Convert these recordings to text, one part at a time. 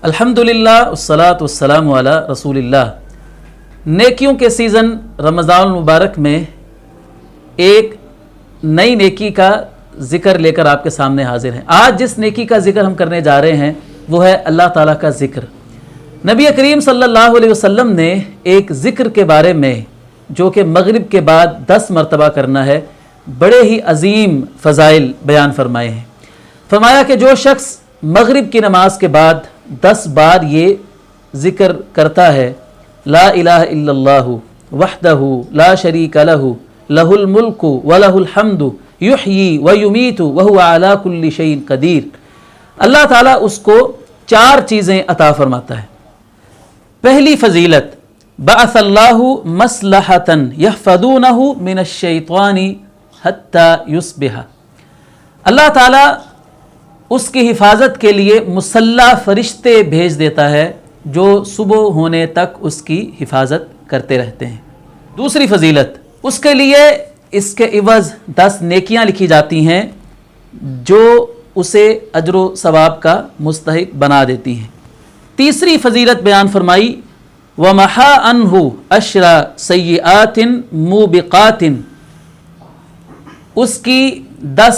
الحمدللہ والصلاۃ والسلام علی رسول اللہ۔ نیکیوں کے سیزن رمضان المبارک میں ایک نئی نیکی کا ذکر لے کر آپ کے سامنے حاضر ہیں۔ آج جس نیکی کا ذکر ہم کرنے جا رہے ہیں وہ ہے اللہ تعالیٰ کا ذکر۔ نبی کریم صلی اللہ علیہ وسلم نے ایک ذکر کے بارے میں جو کہ مغرب کے بعد 10 مرتبہ کرنا ہے، بڑے ہی عظیم فضائل بیان فرمائے ہیں۔ فرمایا کہ جو شخص مغرب کی نماز کے بعد 10 بار یہ ذکر کرتا ہے، لا الہ الا اللہ وحدہ لا شریک لہ لہ الملک ولہ الحمد یحیی ویمیت وہو علی کل شیء قدیر، اللہ تعالیٰ اس کو 4 چیزیں عطا فرماتا ہے۔ پہلی فضیلت، بعث اللہ مصلحۃ یحفظونہ من الشیطان حتی یصبح، اللہ تعالیٰ اس کی حفاظت کے لیے مسلح فرشتے بھیج دیتا ہے جو صبح ہونے تک اس کی حفاظت کرتے رہتے ہیں۔ دوسری فضیلت، اس کے لیے اس کے عوض 10 نیکیاں لکھی جاتی ہیں جو اسے اجر و ثواب کا مستحق بنا دیتی ہیں۔ تیسری فضیلت بیان فرمائی، وَمَحَا عَنْهُ عَشْرَ سَيِّئَاتٍ مُوبِقَاتٍ، اس کی 10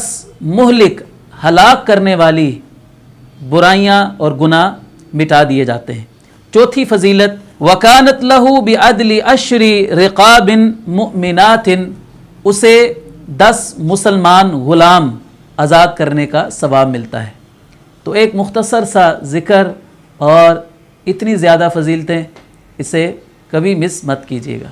مہلک ہلاک کرنے والی برائیاں اور گناہ مٹا دیے جاتے ہیں۔ چوتھی فضیلت، وَكَانَتْ لَهُ بِعَدْلِ عَشْرِ رِقَابٍ مُؤْمِنَاتٍ، اسے 10 مسلمان غلام آزاد کرنے کا ثواب ملتا ہے۔ تو ایک مختصر سا ذکر اور اتنی زیادہ فضیلتیں، اسے کبھی مس مت کیجیے گا۔